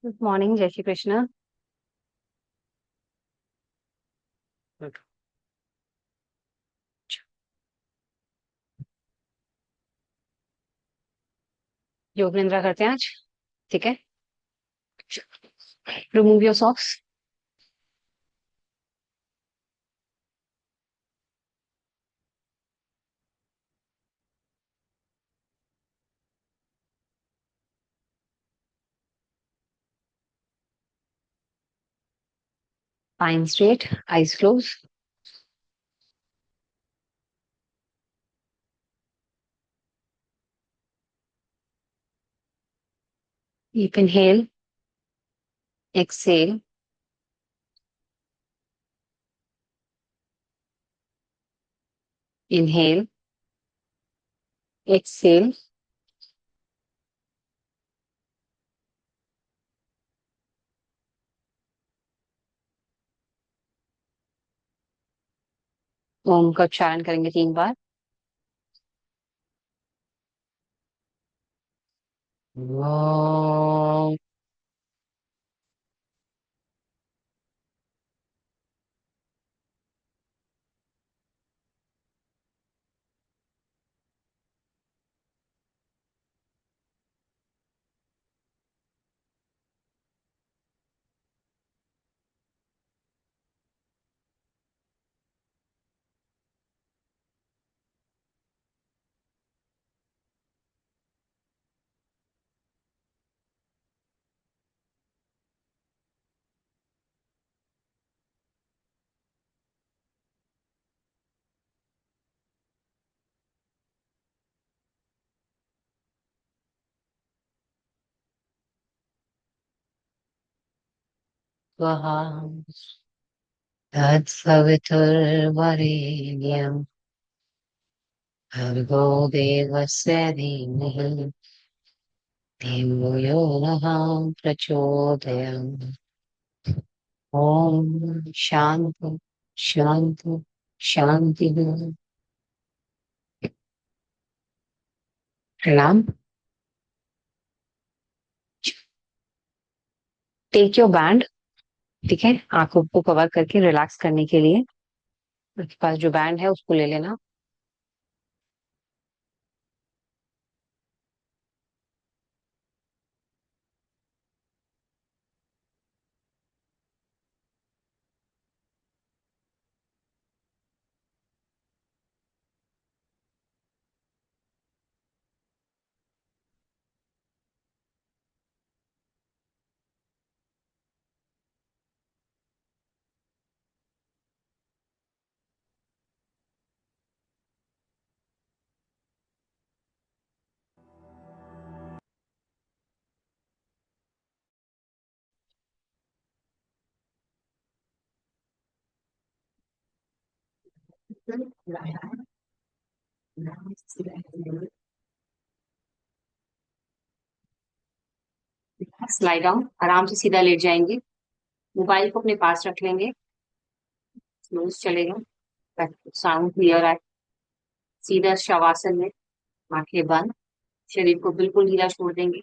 Good morning, जय श्री कृष्ण। योग निद्रा करते हैं आज। ठीक है। Remove your socks. Spine straight, eyes close. Deep inhale, exhale. Inhale, exhale. Om का उच्चारण करेंगे 3 बार। ओम। वः तत्सवितुर्वरेण्यं भर्गो देवस्य धीमहि धियो यो नः प्रचोदयात्। ओम शांति शांति शांति। प्रणाम। Take your band. ठीक है, आंखों को कवर करके रिलैक्स करने के लिए आपके पास जो बैंड है उसको ले लेना। स्लाइड डाउन, आराम से सीधा लेट जाएंगे। मोबाइल को अपने पास रख लेंगे। स्लोज चलेगा ताकि साउंड क्लियर आए। सीधा शवासन में आंखें बंद, शरीर को बिल्कुल ढीला छोड़ देंगे।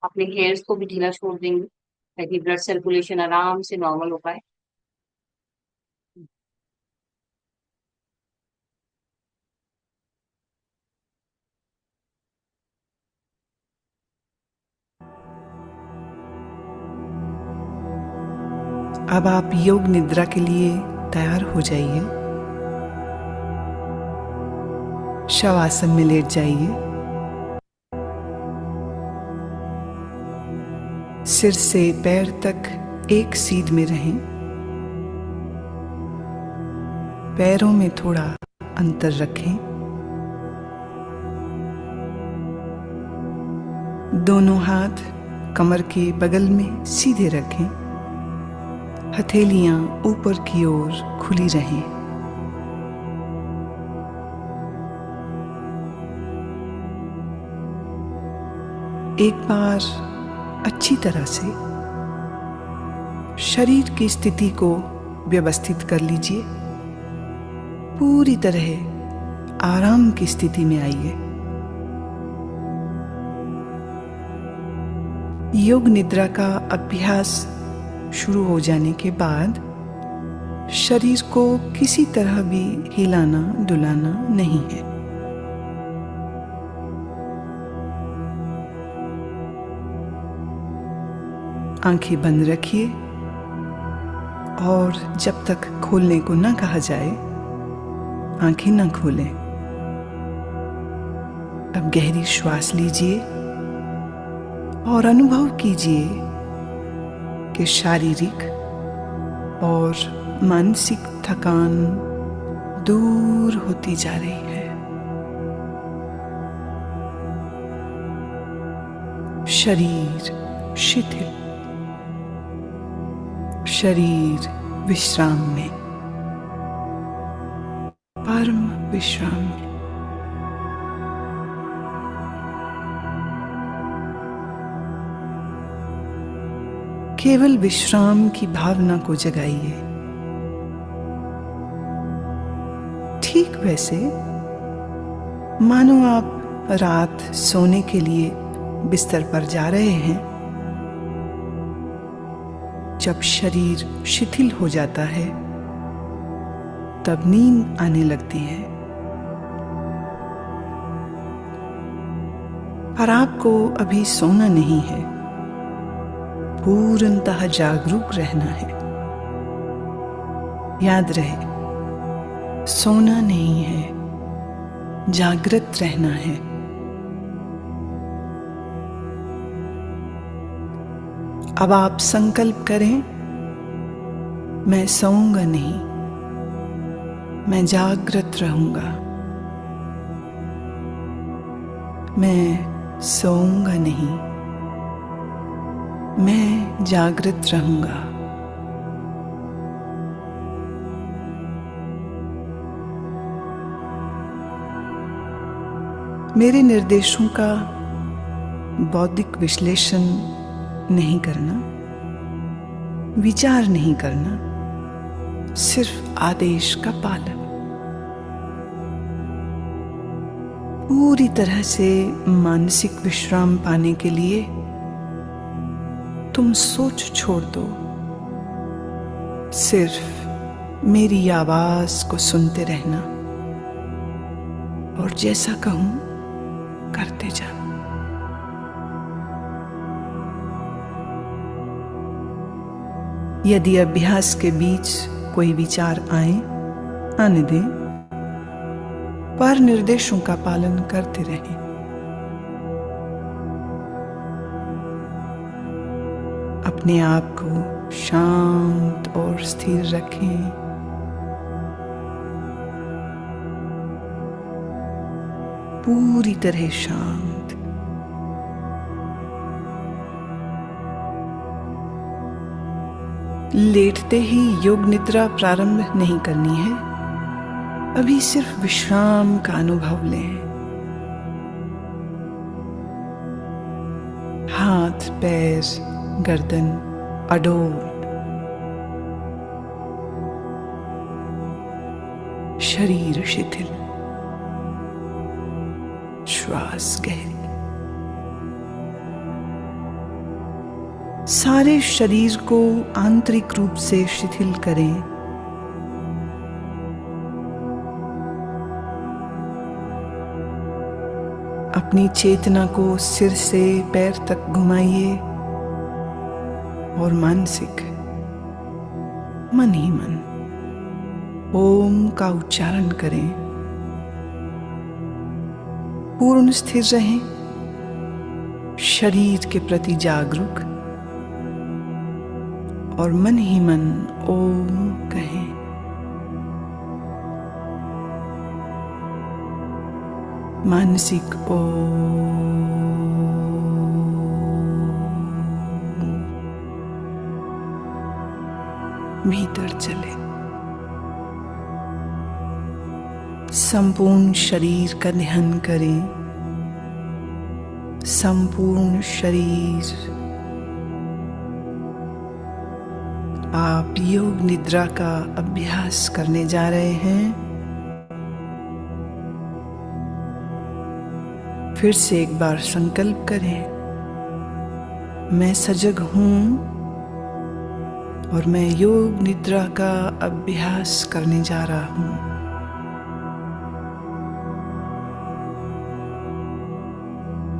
अपने हेयर्स को भी ढीला छोड़ देंगे ताकि ब्लड सर्कुलेशन आराम से नॉर्मल हो पाए। अब आप योग निद्रा के लिए तैयार हो जाइए। शवासन में लेट जाइए। सिर से पैर तक एक सीध में रहें। पैरों में थोड़ा अंतर रखें। दोनों हाथ कमर के बगल में सीधे रखें। हथेलियां ऊपर की ओर खुली रहें। एक बार अच्छी तरह से शरीर की स्थिति को व्यवस्थित कर लीजिए। पूरी तरह आराम की स्थिति में आइए। योग निद्रा का अभ्यास शुरू हो जाने के बाद शरीर को किसी तरह भी हिलाना डुलाना नहीं है। आंखें बंद रखिए और जब तक खोलने को ना कहा जाए आंखें ना खोलें। अब गहरी श्वास लीजिए और अनुभव कीजिए कि शारीरिक और मानसिक थकान दूर होती जा रही है। शरीर शिथिल, शरीर विश्राम में, परम विश्राम में। केवल विश्राम की भावना को जगाइए। ठीक वैसे मानो आप रात सोने के लिए बिस्तर पर जा रहे हैं। जब शरीर शिथिल हो जाता है तब नींद आने लगती है, पर आपको अभी सोना नहीं है, पूर्णतः जागरूक रहना है। याद रहे, सोना नहीं है, जागृत रहना है। अब आप संकल्प करें, मैं सोऊंगा नहीं, मैं जागृत रहूंगा। मैं सोऊंगा नहीं, मैं जागृत रहूंगा। मेरे निर्देशों का बौद्धिक विश्लेषण नहीं करना, विचार नहीं करना, सिर्फ आदेश का पालन। पूरी तरह से मानसिक विश्राम पाने के लिए तुम सोच छोड़ दो, सिर्फ मेरी आवाज को सुनते रहना और जैसा कहूं करते जाना। यदि अभ्यास के बीच कोई विचार आए, आने दें, पर निर्देशों का पालन करते रहें। अपने आप को शांत और स्थिर रखें। पूरी तरह शांत। लेटते ही योग निद्रा प्रारंभ नहीं करनी है। अभी सिर्फ विश्राम का अनुभव लें। हाथ, पैर, गर्दन अडोल, शरीर शिथिल, श्वास गहरी। सारे शरीर को आंतरिक रूप से शिथिल करें। अपनी चेतना को सिर से पैर तक घुमाइए और मानसिक मन ही मन ओम का उच्चारण करें। पूर्ण स्थिर रहें, शरीर के प्रति जागरूक और मन ही मन ओम कहें। मानसिक ओम, भीतर चले। संपूर्ण शरीर का ध्यान करें। संपूर्ण शरीर। आप योग निद्रा का अभ्यास करने जा रहे हैं। फिर से एक बार संकल्प करें, मैं सजग हूँ और मैं योग निद्रा का अभ्यास करने जा रहा हूँ।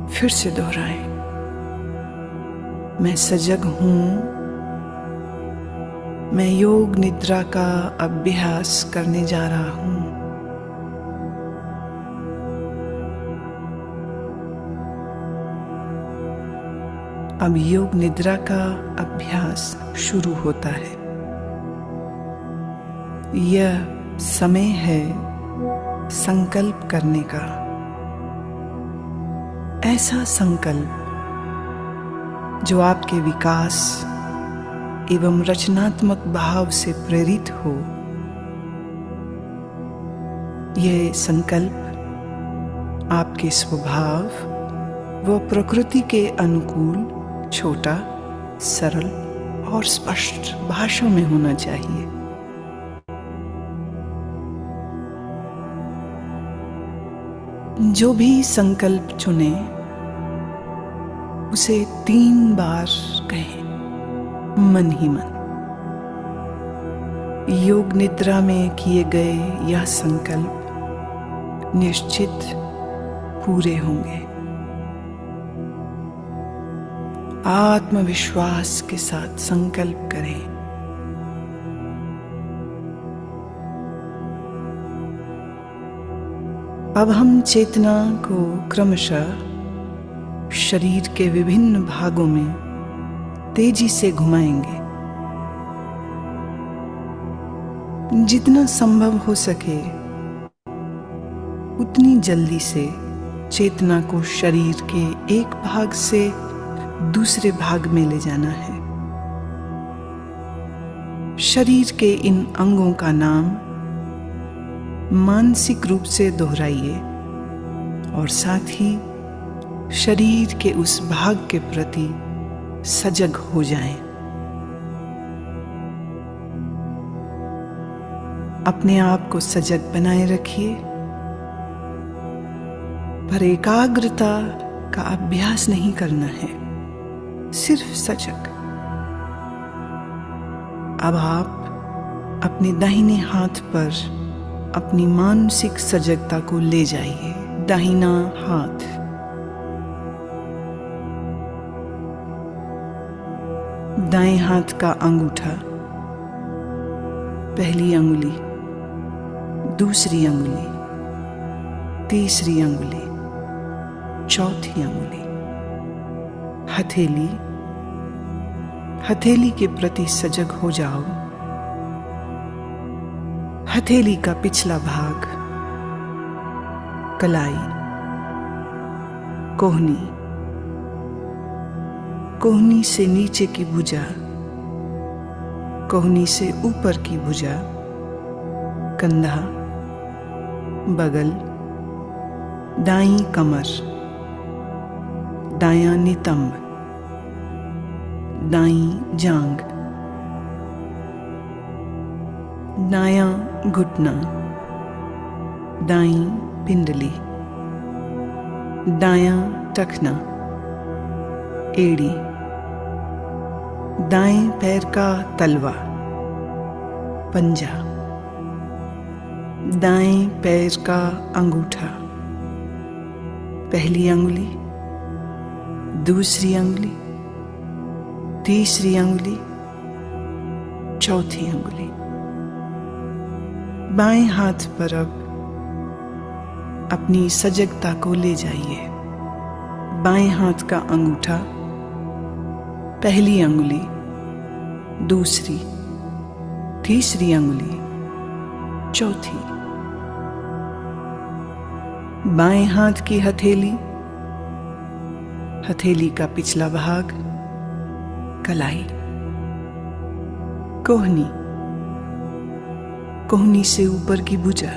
फिर से दोहराएं। मैं सजग हूँ, मैं योग निद्रा का अभ्यास करने जा रहा हूँ। अब योग निद्रा का अभ्यास शुरू होता है। यह समय है संकल्प करने का। ऐसा संकल्प जो आपके विकास एवं रचनात्मक भाव से प्रेरित हो। यह संकल्प आपके स्वभाव व प्रकृति के अनुकूल छोटा, सरल और स्पष्ट भाषा में होना चाहिए। जो भी संकल्प चुने उसे 3 बार कहें, मन ही मन। योग निद्रा में किए गए यह संकल्प निश्चित पूरे होंगे। आत्मविश्वास के साथ संकल्प करें। अब हम चेतना को क्रमशः शरीर के विभिन्न भागों में तेजी से घुमाएंगे। जितना संभव हो सके उतनी जल्दी से चेतना को शरीर के एक भाग से दूसरे भाग में ले जाना है। शरीर के इन अंगों का नाम मानसिक रूप से दोहराइए और साथ ही शरीर के उस भाग के प्रति सजग हो जाएं। अपने आप को सजग बनाए रखिए, पर एकाग्रता का अभ्यास नहीं करना है, सिर्फ सजग। अब आप अपने दाहिने हाथ पर अपनी मानसिक सजगता को ले जाइए। दाहिना हाथ, दाएं हाथ का अंगूठा, पहली अंगुली, दूसरी अंगुली, तीसरी अंगुली, चौथी अंगुली, हथेली। हथेली के प्रति सजग हो जाओ। हथेली का पिछला भाग, कलाई, कोहनी, कोहनी से नीचे की भुजा, कोहनी से ऊपर की भुजा, कंधा, बगल, दाईं कमर, दायां नितंब, दाईं जांघ, दायां घुटना, दाईं पिंडली, दायां टखना, एड़ी, दाएं पैर का तलवा, पंजा, दाएं पैर का अंगूठा, पहली अंगुली, दूसरी अंगुली, तीसरी अंगुली, चौथी अंगुली। बाएं हाथ पर अब अपनी सजगता को ले जाइए। बाएं हाथ का अंगूठा, पहली अंगुली, दूसरी, तीसरी अंगुली, चौथी। बाएं हाथ की हथेली, हथेली का पिछला भाग, कलाई, कोहनी, कोहनी से ऊपर की भुजा,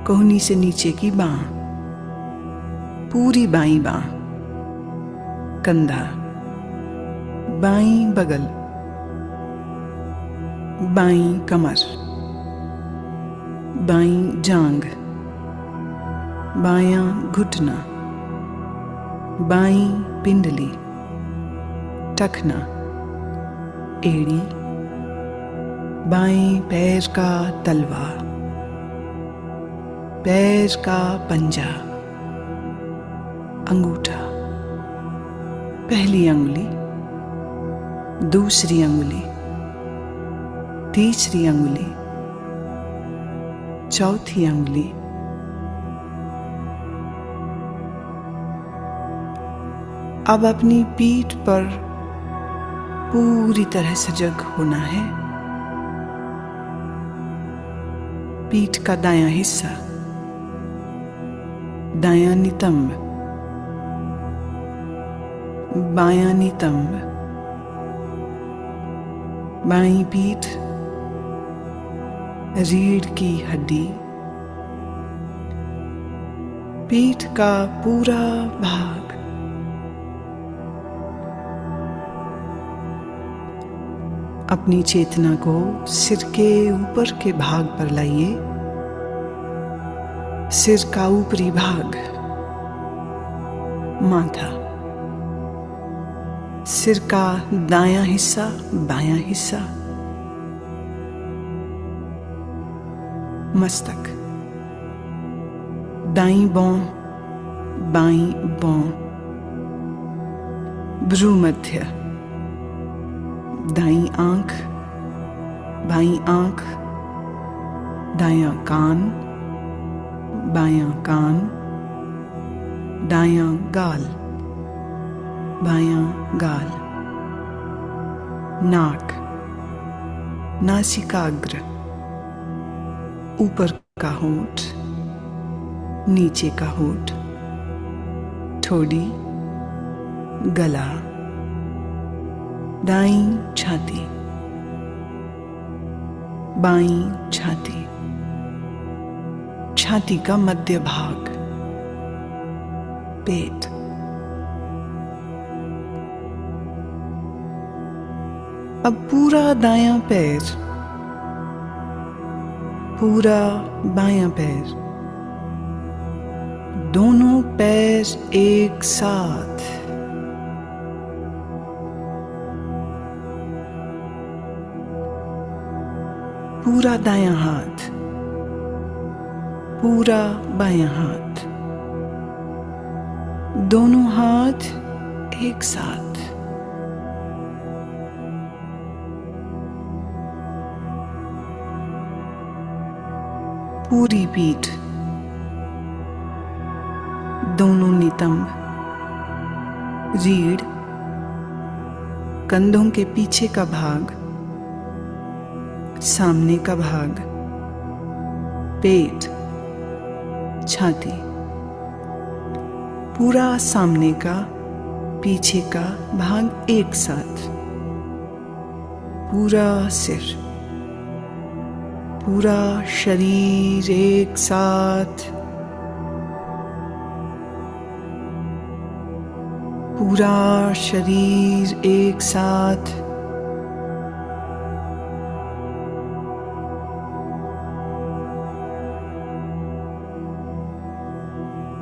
कोहनी से नीचे की बांह, पूरी बाईं बांह, कंधा, बाईं बगल, बाईं कमर, बाईं जांघ, बायां घुटना, बाईं पिंडली, टखना, एड़ी, बाएं पैर का तलवा, पैर का पंजा, अंगूठा, पहली अंगुली, दूसरी अंगुली, तीसरी अंगुली, चौथी अंगुली, अब अपनी पीठ पर पूरी तरह सजग होना है। पीठ का दायां हिस्सा, दायां नितंब, बायां नितंब, बाईं पीठ, रीढ़ की हड्डी, पीठ का पूरा भाग, अपनी चेतना को सिर के ऊपर के भाग पर लाइए। सिर का ऊपरी भाग, माथा, सिर का दायां हिस्सा, बायां हिस्सा, मस्तक, दाईं भौं, बाईं भौं, भ्रूमध्य, दाईं आंख, बाईं आंख, दायां कान, बायां कान, दायां गाल, बायां गाल, नाक, नासिकाग्र, ऊपर का होंठ, नीचे का होंठ, ठोड़ी, गला, दाईं छाती, बाईं छाती, छाती का मध्य भाग, पेट, अब पूरा दायां पैर, पूरा बायां पैर, दोनों पैर एक साथ, पूरा दायां हाथ, पूरा बायां हाथ, दोनों हाथ एक साथ, पूरी पीठ, दोनों नितंब, रीढ़, कंधों के पीछे का भाग, सामने का भाग, पेट, छाती, पूरा सामने का पीछे का भाग एक साथ, पूरा सिर, पूरा शरीर एक साथ, पूरा शरीर एक साथ,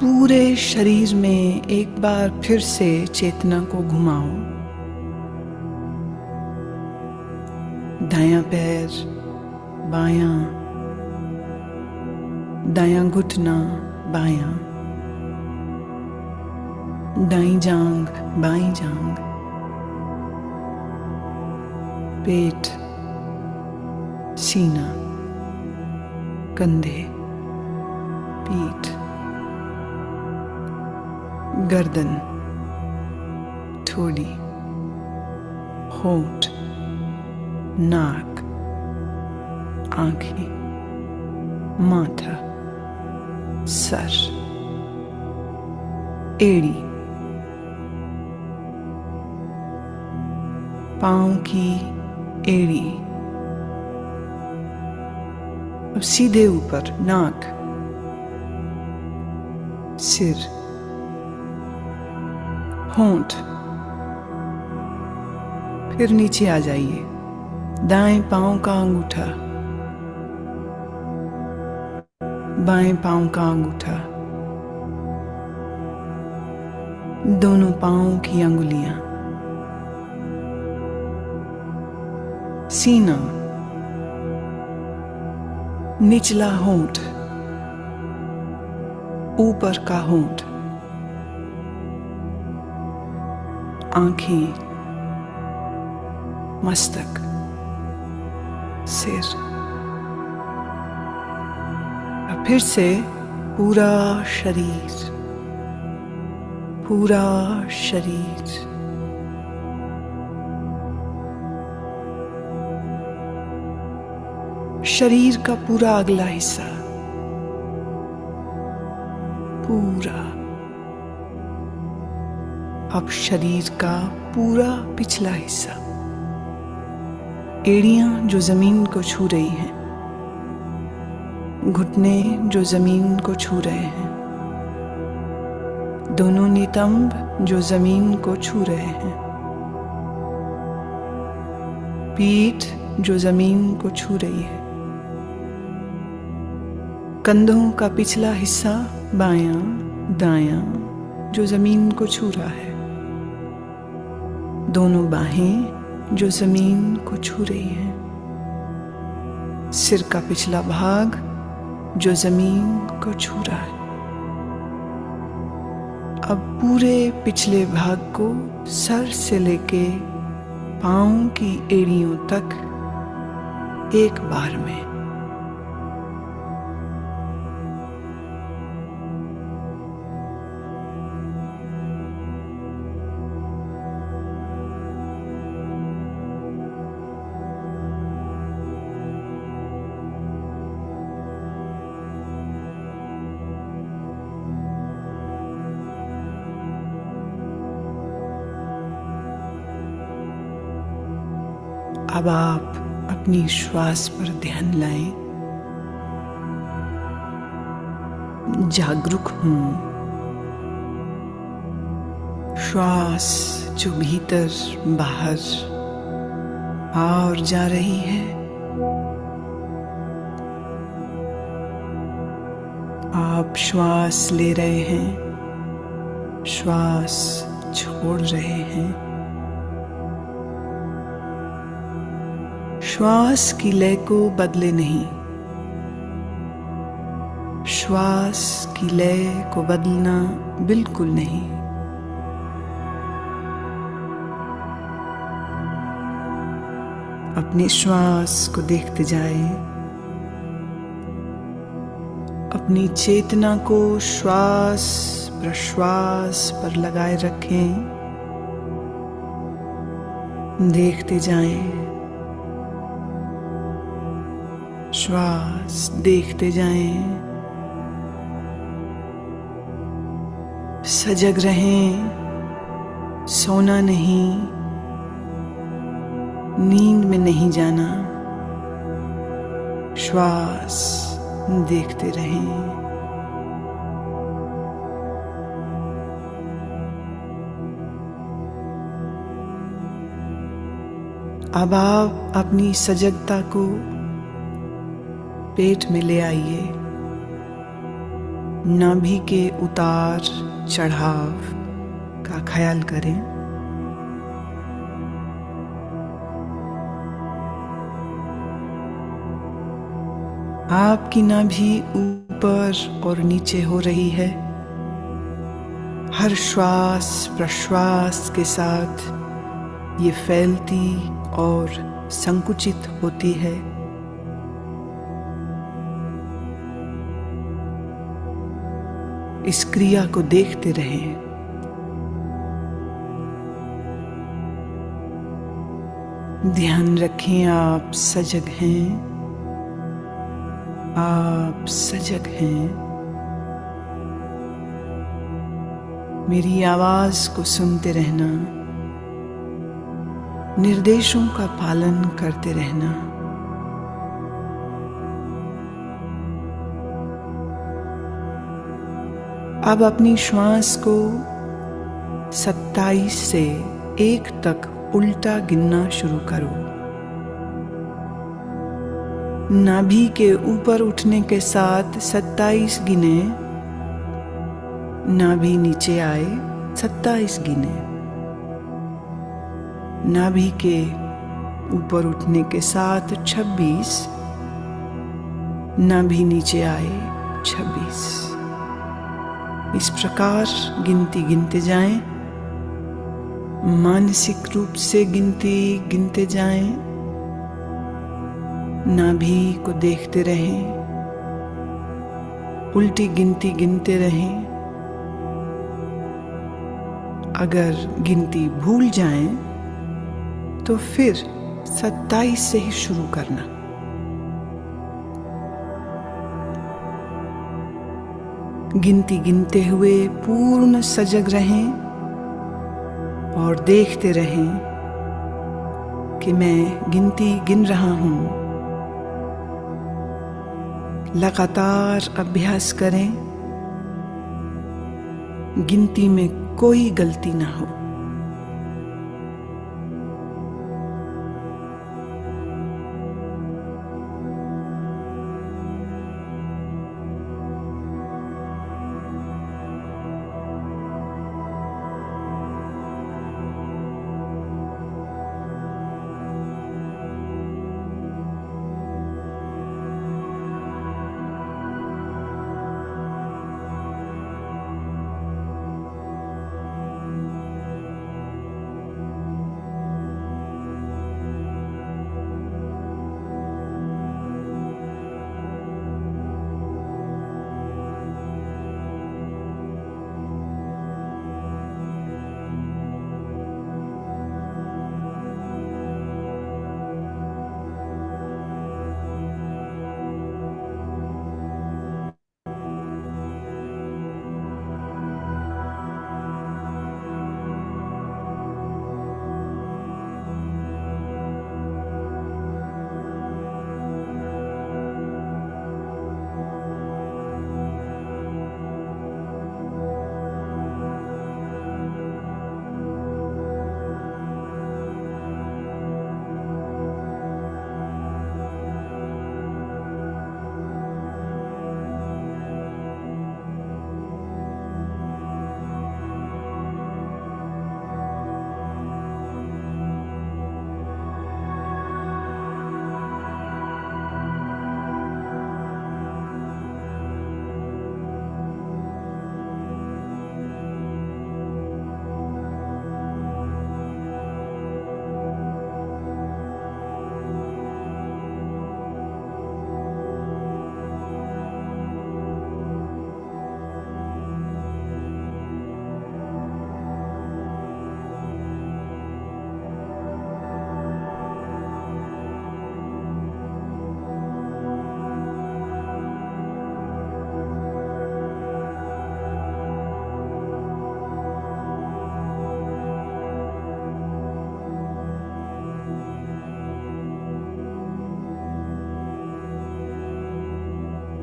पूरे शरीर में एक बार फिर से चेतना को घुमाओ। दायां पैर, बायां, दायां घुटना, बायां, दाईं जांघ, बाईं जांघ, पेट, सीना, कंधे, पीठ, गर्दन, ठोड़ी, होंठ, नाक, आंखें, माथा, सर, एड़ी, पांव की एड़ी, अब सीधे ऊपर नाक, सिर, होंठ, फिर नीचे आ जाइए। दाएं पांव का अंगूठा, बाएं पांव का अंगूठा, दोनों पांव की अंगुलियां, सीना, निचला होंठ, ऊपर का होंठ, आंखें, मस्तक, सिर। और फिर से पूरा शरीर, पूरा शरीर। शरीर का पूरा अगला हिस्सा, पूरा। अब शरीर का पूरा पिछला हिस्सा, एड़ियां जो जमीन को छू रही हैं, घुटने जो जमीन को छू रहे हैं, दोनों नितंब जो जमीन को छू रहे हैं, पीठ जो जमीन को छू रही है, कंधों का पिछला हिस्सा बायां दायां जो जमीन को छू रहा है, दोनों बाहें जो जमीन को छू रही हैं, सिर का पिछला भाग जो जमीन को छू रहा है। अब पूरे पिछले भाग को सर से लेके पांव की एड़ियों तक एक बार में। अब आप अपनी श्वास पर ध्यान लाएं, जागरूक हों। श्वास जो भीतर बाहर आ और जा रही है, आप श्वास ले रहे हैं, श्वास छोड़ रहे हैं। श्वास की लय को बदले नहीं, श्वास की लय को बदलना बिल्कुल नहीं। अपने श्वास को देखते जाएं, अपनी चेतना को श्वास प्रश्वास पर लगाए रखें, देखते जाएं। श्वास देखते जाएं, सजग रहें, सोना नहीं, नींद में नहीं जाना, श्वास देखते रहें। अब आप अपनी सजगता को पेट में ले आइए, नाभि के उतार चढ़ाव का ख्याल करें। आपकी नाभि ऊपर और नीचे हो रही है। हर श्वास प्रश्वास के साथ ये फैलती और संकुचित होती है। इस क्रिया को देखते रहें। ध्यान रखें, आप सजग हैं, आप सजग हैं। मेरी आवाज को सुनते रहना, निर्देशों का पालन करते रहना। अब अपनी श्वास को 27 से 1 तक उल्टा गिनना शुरू करो। नाभि के ऊपर उठने के साथ 27 गिने, नाभि नीचे आए 27 गिने। नाभि के ऊपर उठने के साथ 26, नाभि नीचे आए 26। इस प्रकार गिनती गिनते जाएं, मानसिक रूप से गिनती गिनते जाएं, नाभि को देखते रहें, उल्टी गिनती गिनते रहें। अगर गिनती भूल जाएं तो फिर 27 से ही शुरू करना। गिनती गिनते हुए पूर्ण सजग रहें और देखते रहें कि मैं गिनती गिन रहा हूं। लगातार अभ्यास करें, गिनती में कोई गलती ना हो।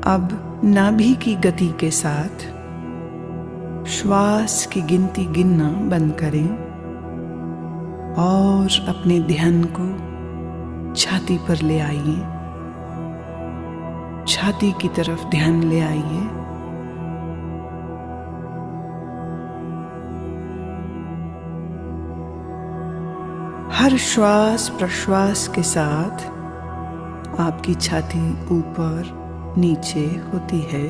अब नाभि की गति के साथ श्वास की गिनती गिनना बंद करें और अपने ध्यान को छाती पर ले आइए। छाती की तरफ ध्यान ले आइए। हर श्वास प्रश्वास के साथ आपकी छाती ऊपर नीचे होती है।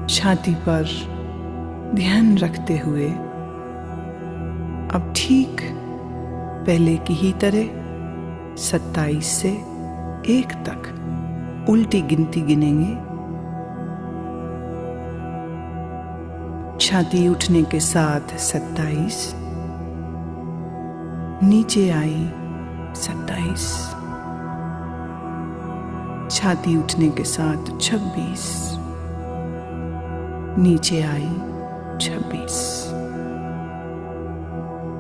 छाती पर ध्यान रखते हुए अब ठीक पहले की ही तरह 27 से 1 तक उल्टी गिनती गिनेंगे। छाती उठने के साथ 27, नीचे आई 27, छाती उठने के साथ 26, नीचे आई 26।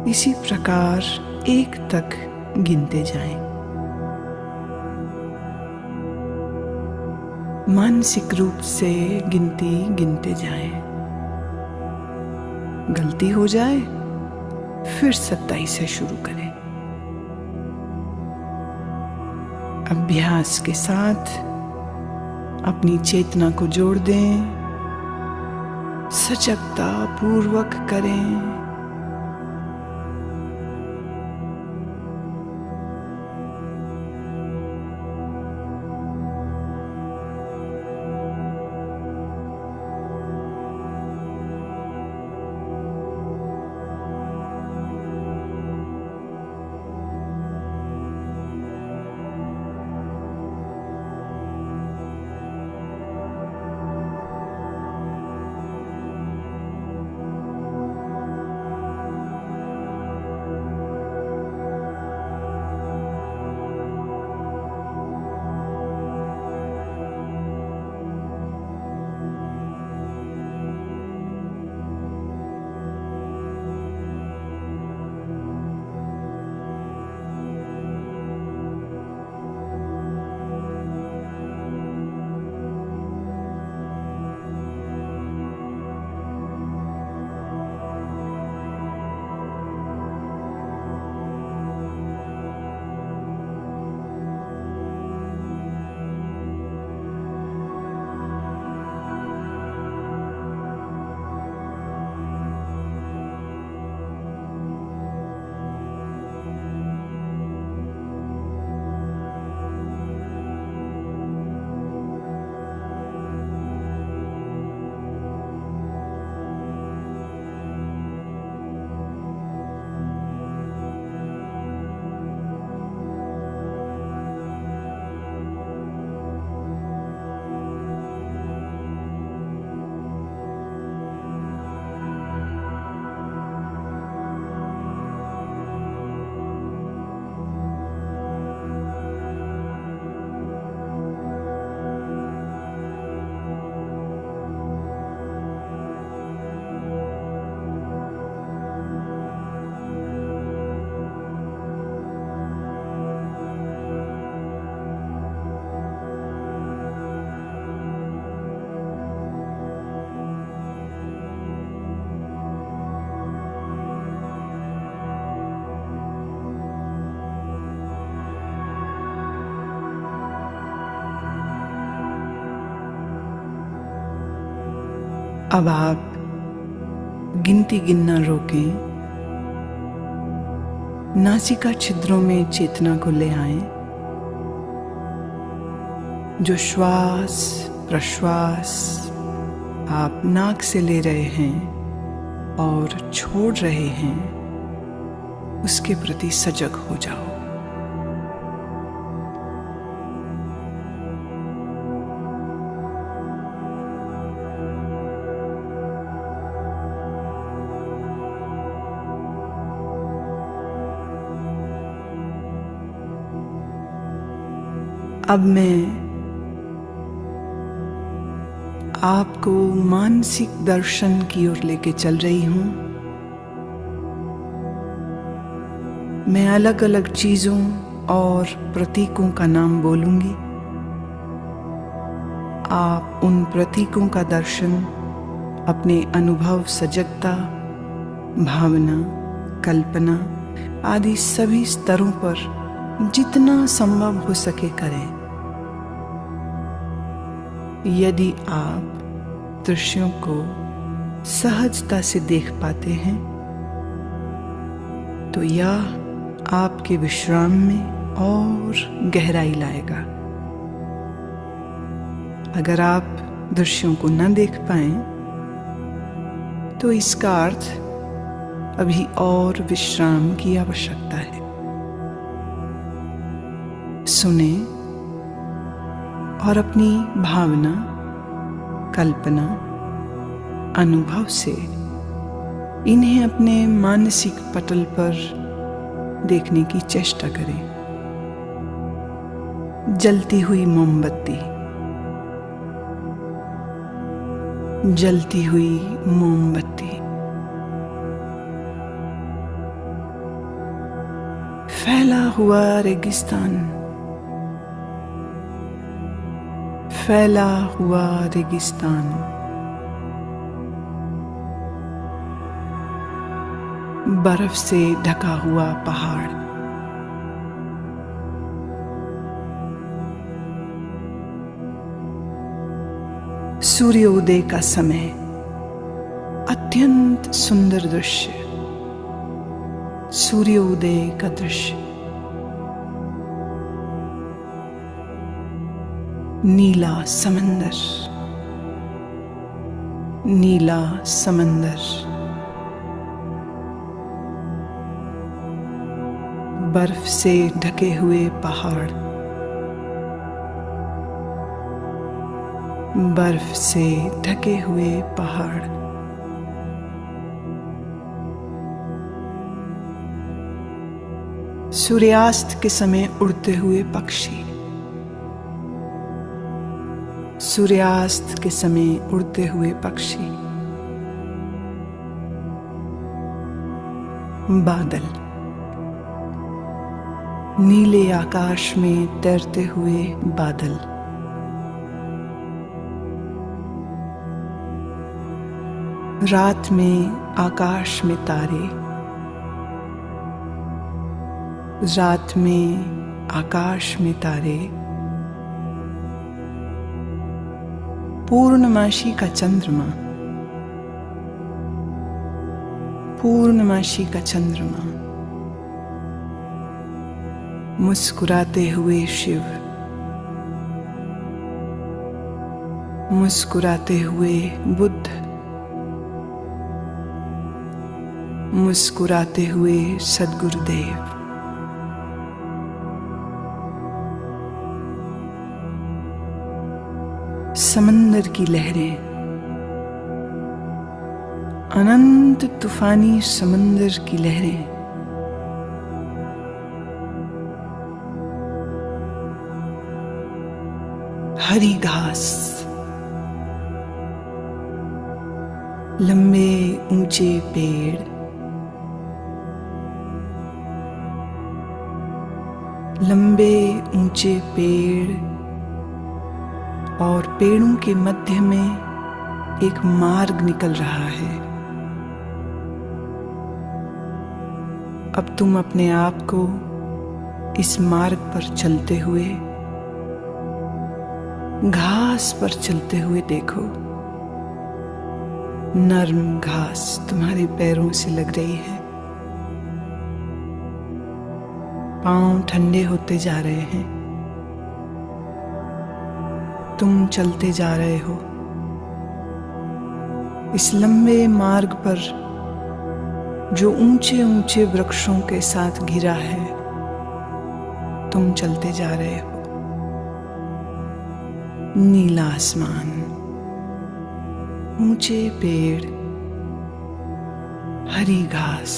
इसी प्रकार 1 तक गिनते जाएं। मानसिक रूप से गिनती गिनते जाएं। गलती हो जाए फिर 27 से शुरू करें। अभ्यास के साथ अपनी चेतना को जोड़ दें, सजगता पूर्वक करें। अब आप गिनती गिनना रोकें, नासिका छिद्रों में चेतना को ले आएं। जो श्वास प्रश्वास आप नाक से ले रहे हैं और छोड़ रहे हैं, उसके प्रति सजग हो जाओ। अब मैं आपको मानसिक दर्शन की ओर लेके चल रही हूं। मैं अलग अलग चीजों और प्रतीकों का नाम बोलूंगी। आप उन प्रतीकों का दर्शन अपने अनुभव, सजगता, भावना, कल्पना आदि सभी स्तरों पर जितना संभव हो सके करें। यदि आप दृश्यों को सहजता से देख पाते हैं तो यह आपके विश्राम में और गहराई लाएगा। अगर आप दृश्यों को न देख पाएं तो इसका अर्थ अभी और विश्राम की आवश्यकता है। सुने और अपनी भावना, कल्पना, अनुभव से इन्हें अपने मानसिक पटल पर देखने की चेष्टा करें। जलती हुई मोमबत्ती, जलती हुई मोमबत्ती, फैला हुआ रेगिस्तान, फैला हुआ रेगिस्तान, बर्फ से ढका हुआ पहाड़, सूर्योदय का समय, अत्यंत सुंदर दृश्य, सूर्योदय का दृश्य, नीला समंदर, नीला समंदर, बर्फ से ढके हुए पहाड़, बर्फ से ढके हुए पहाड़, सूर्यास्त के समय उड़ते हुए पक्षी, सूर्यास्त के समय उड़ते हुए पक्षी, बादल, नीले आकाश में तैरते हुए बादल, रात में आकाश में तारे, रात में आकाश में तारे, पूर्णमासी का चंद्रमा, पूर्णमासी का चंद्रमा, मुस्कुराते हुए शिव, मुस्कुराते हुए बुद्ध, मुस्कुराते हुए सद्गुरुदेव, समंदर की लहरें, अनंत तूफानी समंदर की लहरें, हरी घास, लंबे ऊंचे पेड़, लंबे ऊंचे पेड़ और पेड़ों के मध्य में एक मार्ग निकल रहा है। अब तुम अपने आप को इस मार्ग पर चलते हुए, घास पर चलते हुए देखो। नर्म घास तुम्हारे पैरों से लग रही है। पांव ठंडे होते जा रहे हैं। तुम चलते जा रहे हो इस लंबे मार्ग पर जो ऊंचे ऊंचे वृक्षों के साथ घिरा है। तुम चलते जा रहे हो। नीला आसमान, ऊंचे पेड़, हरी घास,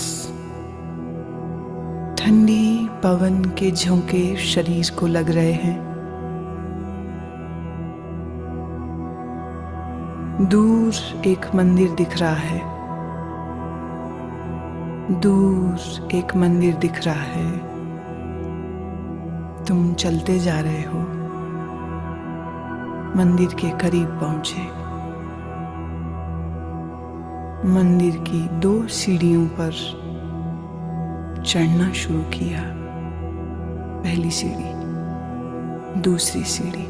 ठंडी पवन के झोंके शरीर को लग रहे हैं। दूर एक मंदिर दिख रहा है। दूर एक मंदिर दिख रहा है। तुम चलते जा रहे हो। मंदिर के करीब पहुंचे। मंदिर की 2 सीढ़ियों पर चढ़ना शुरू किया। पहली सीढ़ी, दूसरी सीढ़ी।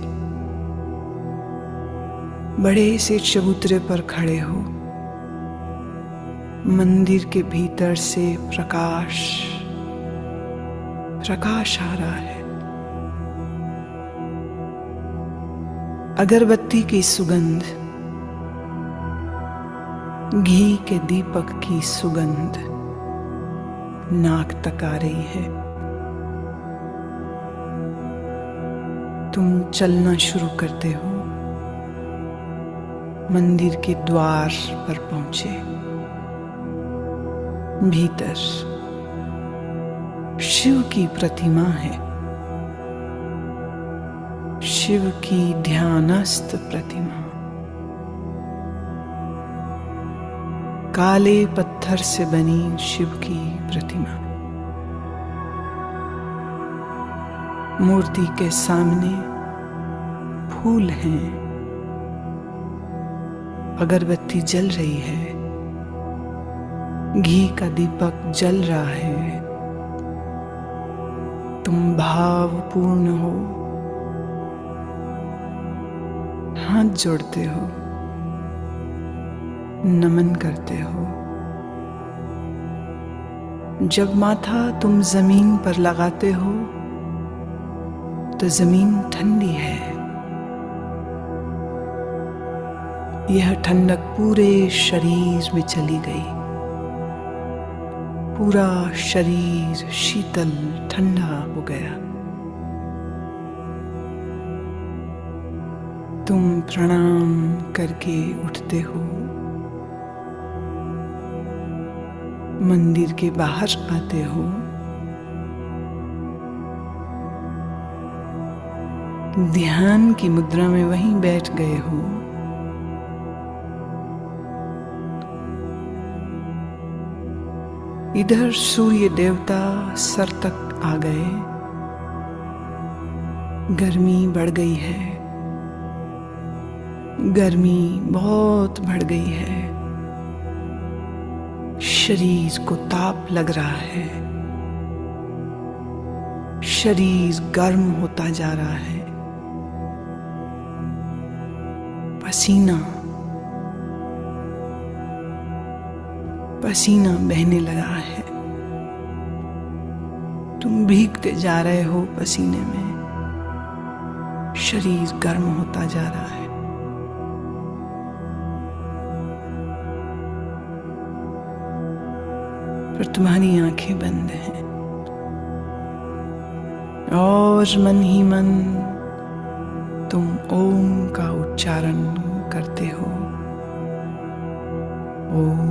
बड़े से चबूतरे पर खड़े हो। मंदिर के भीतर से प्रकाश आ रहा है। अगरबत्ती की सुगंध, घी के दीपक की सुगंध नाक तक आ रही है। तुम चलना शुरू करते हो। मंदिर के द्वार पर पहुंचे। भीतर शिव की प्रतिमा है। शिव की ध्यानस्थ प्रतिमा। काले पत्थर से बनी शिव की प्रतिमा। मूर्ति के सामने फूल हैं। अगरबत्ती जल रही है। घी का दीपक जल रहा है। तुम भावपूर्ण हो। हाथ जोड़ते हो, नमन करते हो। जब माथा तुम जमीन पर लगाते हो तो जमीन ठंडी है। यह ठंडक पूरे शरीर में चली गई। पूरा शरीर शीतल ठंडा हो गया। तुम प्रणाम करके उठते हो। मंदिर के बाहर आते हो। ध्यान की मुद्रा में वहीं बैठ गए हो। इधर सूर्य देवता सर तक आ गए। गर्मी बढ़ गई है। गर्मी बहुत बढ़ गई है। शरीर को ताप लग रहा है। शरीर गर्म होता जा रहा है। पसीना पसीना बहने लगा है। तुम भीगते जा रहे हो पसीने में। शरीर गर्म होता जा रहा है। पर तुम्हारी आंखें बंद हैं और मन ही मन तुम ओम का उच्चारण करते हो। ओम।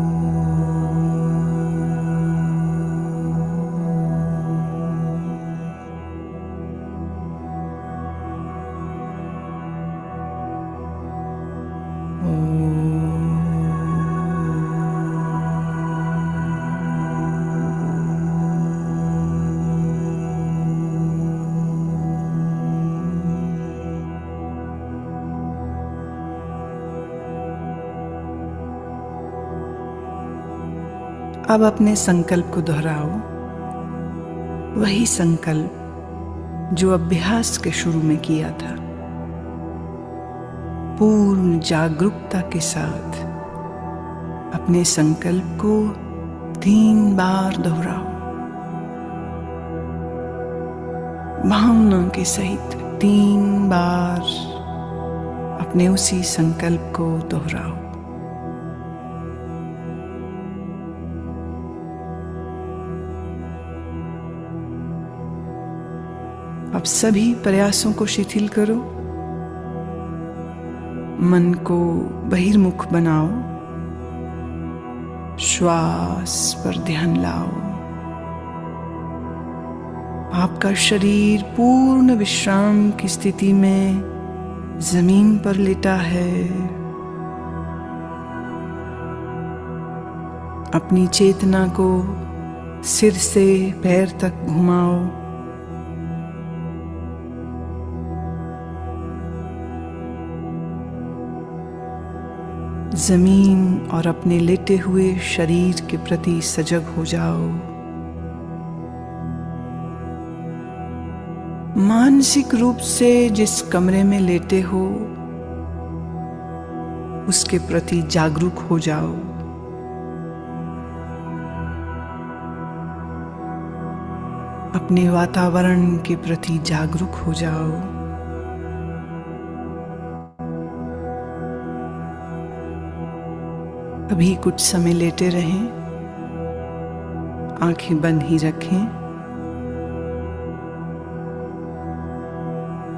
अब अपने संकल्प को दोहराओ। वही संकल्प जो अभ्यास के शुरू में किया था। पूर्ण जागरूकता के साथ अपने संकल्प को 3 बार दोहराओ, भावना के सहित 3 बार अपने उसी संकल्प को दोहराओ। अब सभी प्रयासों को शिथिल करो, मन को बहिर्मुख बनाओ, श्वास पर ध्यान लाओ। आपका शरीर पूर्ण विश्राम की स्थिति में जमीन पर लेटा है। अपनी चेतना को सिर से पैर तक घुमाओ। जमीन और अपने लेटे हुए शरीर के प्रति सजग हो जाओ। मानसिक रूप से जिस कमरे में लेटे हो उसके प्रति जागरूक हो जाओ। अपने वातावरण के प्रति जागरूक हो जाओ। अभी कुछ समय लेटे रहें, आंखें बंद ही रखें।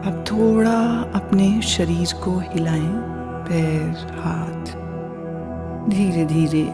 अब थोड़ा अपने शरीर को हिलाएं, पैर, हाथ, धीरे धीरे।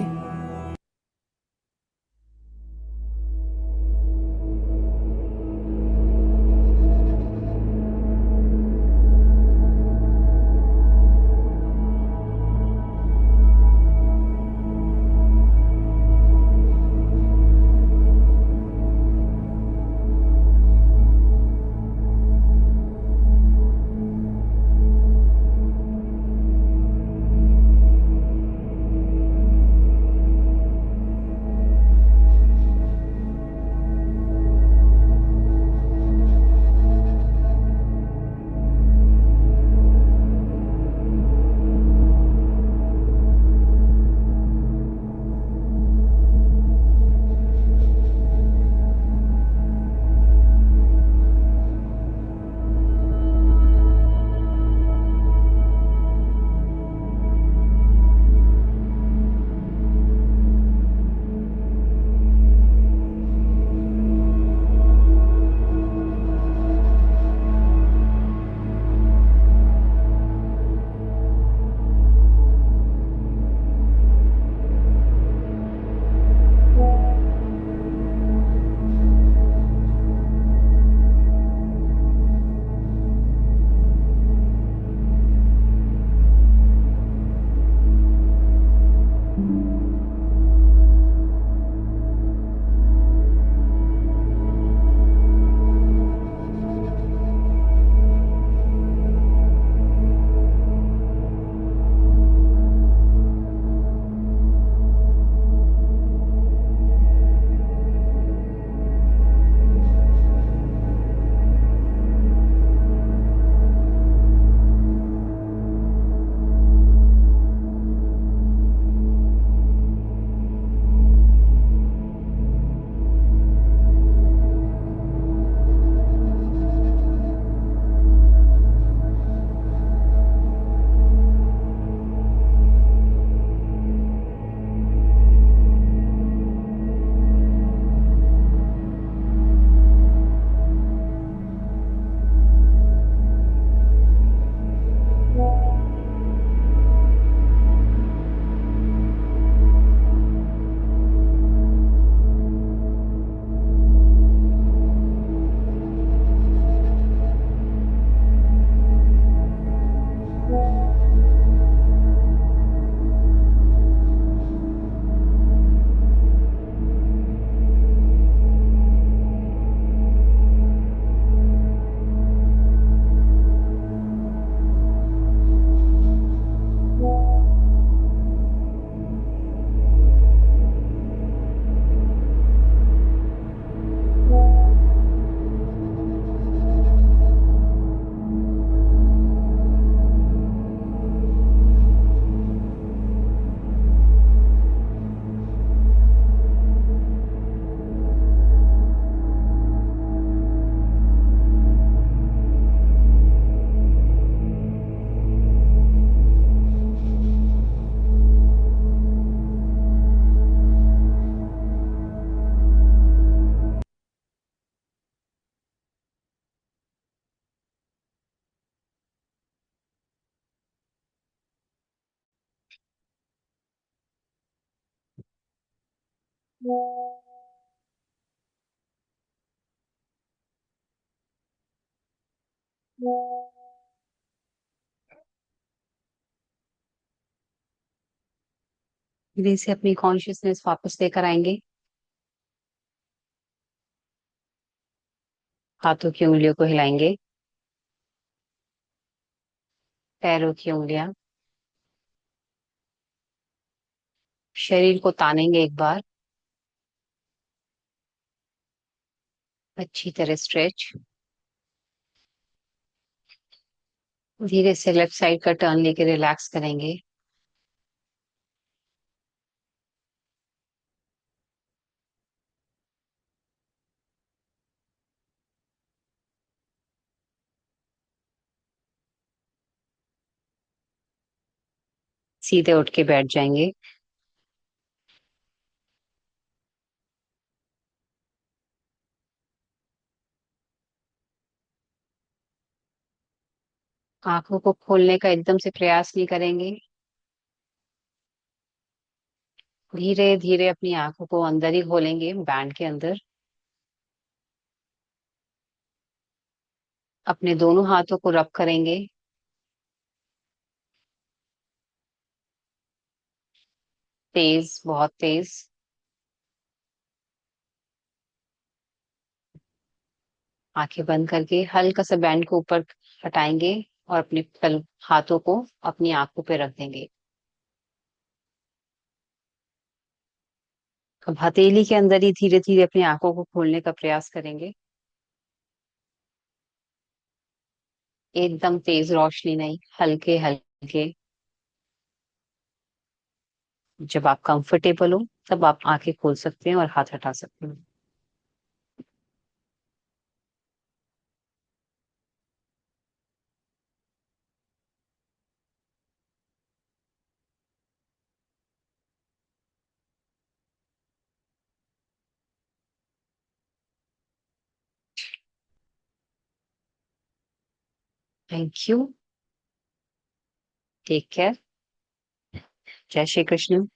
धीरे से अपनी कॉन्शियसनेस वापस लेकर आएंगे। हाथों की उंगलियों को हिलाएंगे, पैरों की उंगलियां, शरीर को तानेंगे एक बार, अच्छी तरह स्ट्रेच। धीरे से लेफ्ट साइड का टर्न लेके रिलैक्स करेंगे। सीधे उठ के बैठ जाएंगे। आंखों को खोलने का एकदम से प्रयास नहीं करेंगे। धीरे धीरे अपनी आंखों को अंदर ही खोलेंगे, बैंड के अंदर। अपने दोनों हाथों को रब करेंगे, तेज, बहुत तेज। आंखें बंद करके हल्का सा बैंड को ऊपर हटाएंगे और अपने तल हाथों को अपनी आंखों पे रख देंगे। अब हथेली के अंदर ही धीरे धीरे अपनी आंखों को खोलने का प्रयास करेंगे। एकदम तेज रोशनी नहीं, हल्के हल्के। जब आप कंफर्टेबल हो तब आप आंखें खोल सकते हैं और हाथ हटा सकते हैं। Thank you. Take care. जय श्री कृष्ण।